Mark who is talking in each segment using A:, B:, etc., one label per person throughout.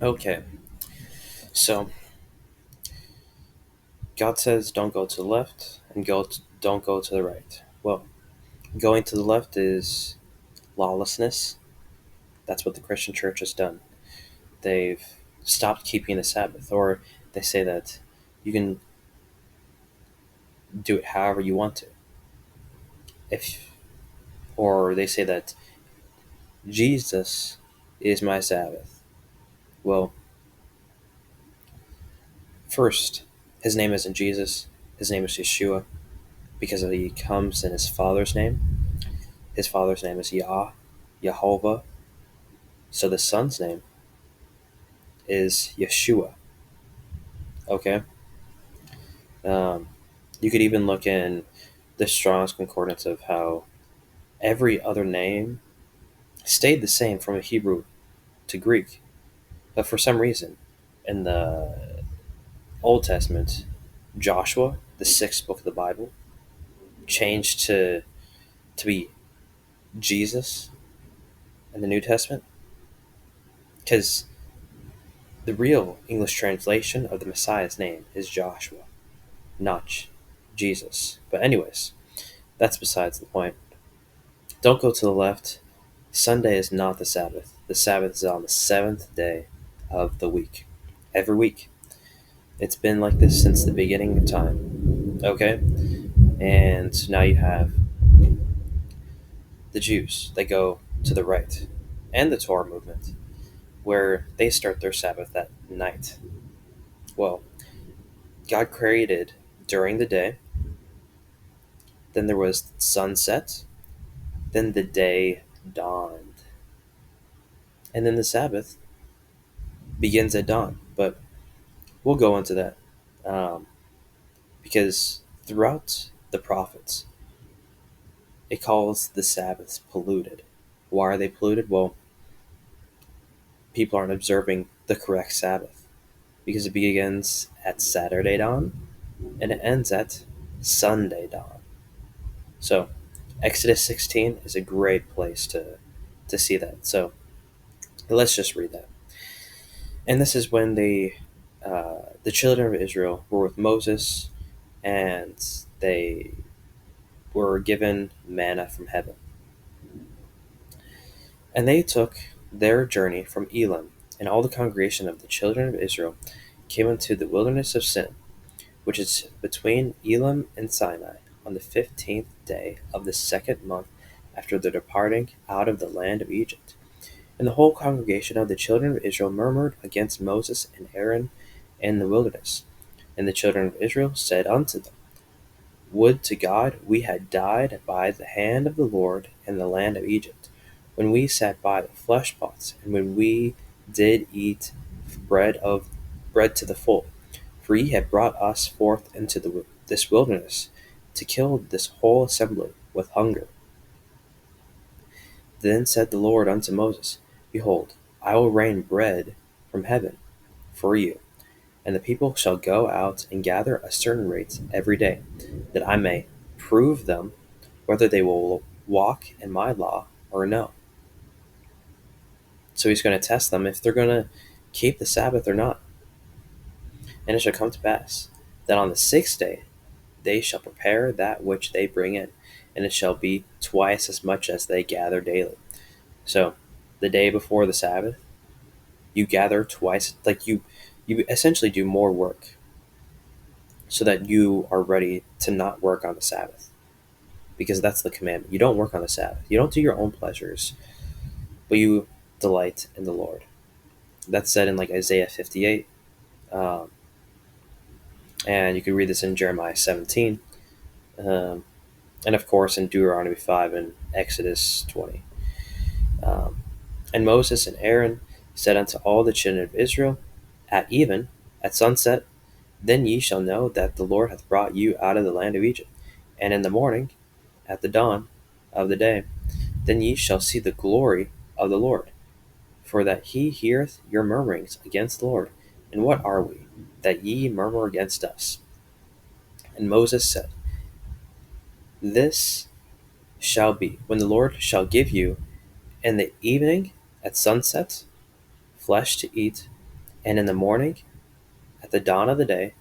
A: Okay, so God says don't go to the left and don't go to the right. Well, going to the left is lawlessness. That's what the Christian church has done. They've stopped keeping the Sabbath, or they say that you can do it however you want to. If or they say that Jesus is my Sabbath. Well, first, his name isn't Jesus. His name is Yeshua because he comes in his Father's name. His Father's name is Yehovah. So the Son's name is Yeshua. Okay. Um, you could even look in the Strong's Concordance of how every other name stayed the same from Hebrew to Greek, but for some reason, in the Old Testament, Joshua, the sixth book of the Bible, changed to be Jesus in the New Testament because the real English translation of the Messiah's name is Joshua, not Jesus. But anyways, that's besides the point. Don't go to the left. Sunday is not the Sabbath. The Sabbath is on the seventh day of the week. Every week. It's been like this since the beginning of time. Okay? And now you have the Jews. They go to the right. And the Torah movement, where they start their Sabbath at night. Well, God created during the day, then there was sunset, then the day dawned. And then the Sabbath begins at dawn. But we'll go into that. Um, because throughout the prophets, it calls the Sabbaths polluted. Why are they polluted? Well, people aren't observing the correct Sabbath because it begins at Saturday dawn and it ends at Sunday dawn. So, Exodus 16 is a great place to see that. So, let's just read that. And this is when the children of Israel were with Moses and they were given manna from heaven. And they took their journey from Elim, and all the congregation of the children of Israel came unto the wilderness of Sin, which is between Elim and Sinai, on the 15th day of the second month after the departing out of the land of Egypt. And the whole congregation of the children of Israel murmured against Moses and Aaron in the wilderness. And the children of Israel said unto them, Would to God we had died by the hand of the Lord in the land of Egypt, when we sat by the flesh pots, and when we did eat bread to the full. For ye have brought us forth into this wilderness, to kill this whole assembly with hunger. Then said the Lord unto Moses, Behold, I will rain bread from heaven for you, and the people shall go out and gather a certain rate every day, that I may prove them whether they will walk in my law or no. So he's going to test them if they're going to keep the Sabbath or not. And it shall come to pass that on the sixth day they shall prepare that which they bring in, and it shall be twice as much as they gather daily. So the day before the Sabbath, you gather twice, like you essentially do more work so that you are ready to not work on the Sabbath. Because that's the commandment. You don't work on the Sabbath. You don't do your own pleasures, but you delight in the Lord. That's said in like Isaiah 58. Um, and you can read this in Jeremiah 17. Um, and of course in Deuteronomy 5 and Exodus 20. Um, and Moses and Aaron said unto all the children of Israel, At even, at sunset, then ye shall know that the Lord hath brought you out of the land of Egypt. And in the morning, at the dawn of the day, then ye shall see the glory of the Lord. For that he heareth your murmurings against the Lord. And what are we, that ye murmur against us? And Moses said, This shall be, when the Lord shall give you in the evening at sunset flesh to eat, And in the morning, at the dawn of the day,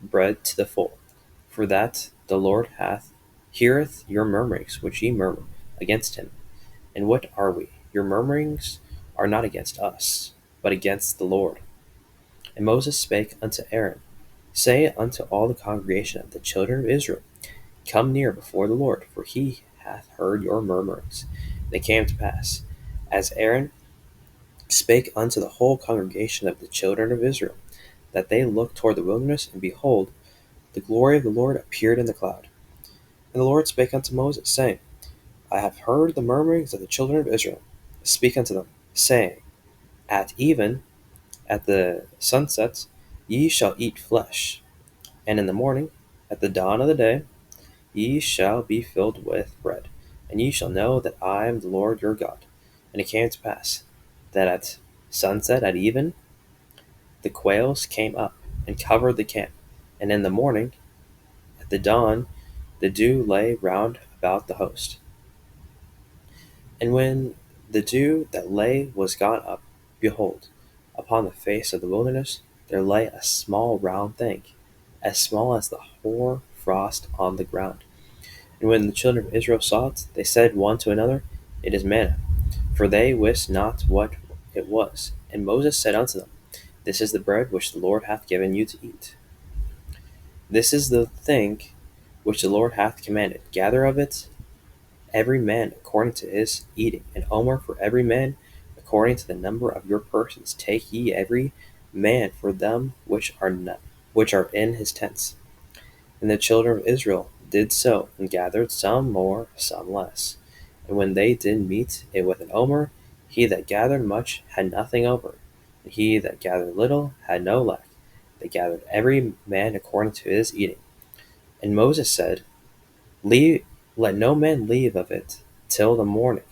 A: bread to the full. For that the Lord heareth your murmurings which ye murmur against him. And what are we? Your murmurings are not against us, but against the Lord. And Moses spake unto Aaron, Say unto all the congregation of the children of Israel, Come near before the Lord, for he hath heard your murmurings. And it came to pass, as Aaron spake unto the whole congregation of the children of Israel, that they looked toward the wilderness, and behold, the glory of the Lord appeared in the cloud. And the Lord spake unto Moses, saying, I have heard the murmurings of the children of Israel. Speak unto them, saying, At even, at the sunset, ye shall eat flesh, and in the morning, at the dawn of the day, ye shall be filled with bread, and ye shall know that I am the Lord your God. And it came to pass that at sunset, at even, the quails came up and covered the camp, and in the morning, at the dawn, the dew lay round about the host. And when the dew that lay was gone up, behold, upon the face of the wilderness there lay a small round thing, as small as the hoar frost on the ground. And when the children of Israel saw it, they said one to another, It is manna. For they wist not what it was. And Moses said unto them, This is the bread which the Lord hath given you to eat. This is the thing which the Lord hath commanded. Gather of it every man according to his eating, an omer for every man according to the number of your persons. Take ye every man for them which are in his tents. And the children of Israel did so, and gathered some more, some less. And when they did meet it with an omer, he that gathered much had nothing over, and he that gathered little had no lack. They gathered every man according to his eating. And Moses said, Let no man leave of it till the morning.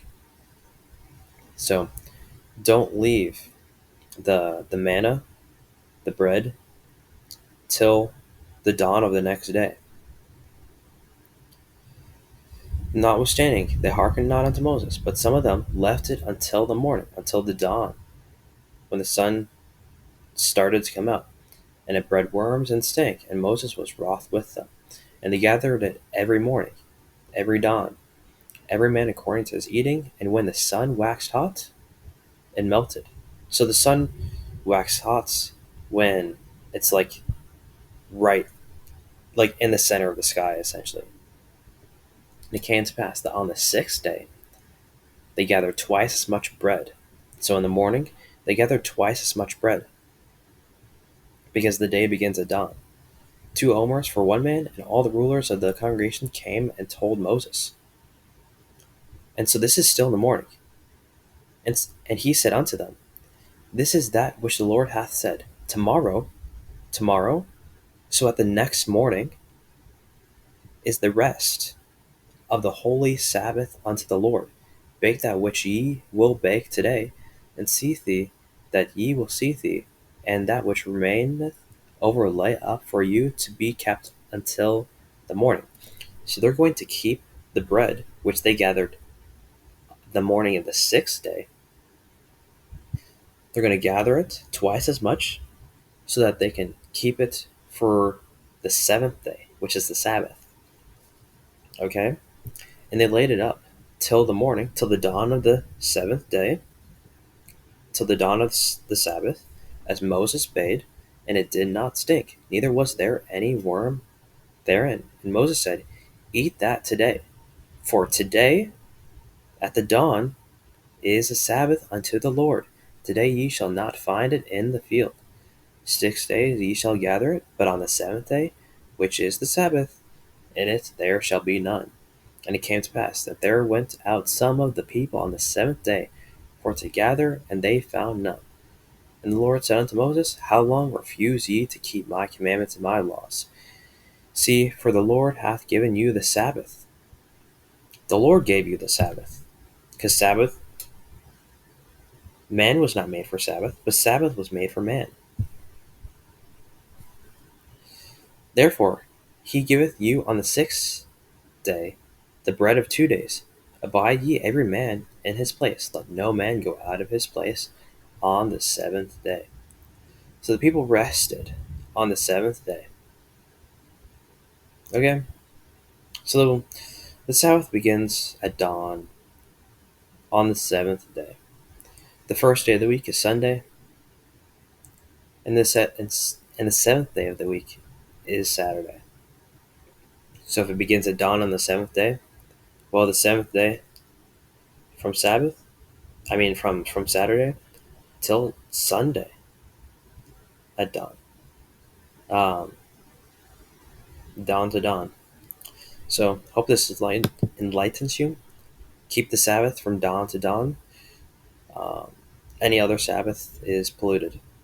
A: So don't leave the manna, the bread, till the dawn of the next day. Notwithstanding, they hearkened not unto Moses, but some of them left it until the morning, until the dawn, when the sun started to come out, and it bred worms and stank, and Moses was wroth with them. And they gathered it every morning, every dawn, every man according to his eating, and when the sun waxed hot, it melted. So the sun waxed hot when it's right, like in the center of the sky, essentially. And it came to pass that on the sixth day they gathered twice as much bread. So in the morning they gathered twice as much bread, because the day begins at dawn. 2 omers for one man, and all the rulers of the congregation came and told Moses. And so this is still in the morning. And he said unto them, This is that which the Lord hath said, tomorrow, so at the next morning is the rest of the holy Sabbath unto the Lord. Bake that which ye will bake today, and see thee that ye will see thee, and that which remaineth over lay up for you to be kept until the morning. So they're going to keep the bread which they gathered the morning of the sixth day. They're going to gather it twice as much so that they can keep it for the seventh day, which is the Sabbath. Okay? And they laid it up till the morning, till the dawn of the seventh day, till the dawn of the Sabbath, as Moses bade, and it did not stink, neither was there any worm therein. And Moses said, Eat that today, for today at the dawn is a Sabbath unto the Lord. Today ye shall not find it in the field. 6 days ye shall gather it, but on the seventh day, which is the Sabbath, in it there shall be none. And it came to pass that there went out some of the people on the seventh day for to gather, and they found none. And the Lord said unto Moses, How long refuse ye to keep my commandments and my laws? See, for the Lord hath given you the Sabbath. The Lord gave you the Sabbath. Because Sabbath, man was not made for Sabbath, but Sabbath was made for man. Therefore, he giveth you on the sixth day the bread of 2 days. Abide ye every man in his place. Let no man go out of his place on the seventh day. So the people rested on the seventh day. Okay? So the Sabbath begins at dawn on the seventh day. The first day of the week is Sunday, and the seventh day of the week is Saturday. So if it begins at dawn on the seventh day, well, the seventh day from Sabbath, from Saturday till Sunday at dawn, um, dawn to dawn. So hope this enlightens you. Keep the Sabbath from dawn to dawn. Um, any other Sabbath is polluted.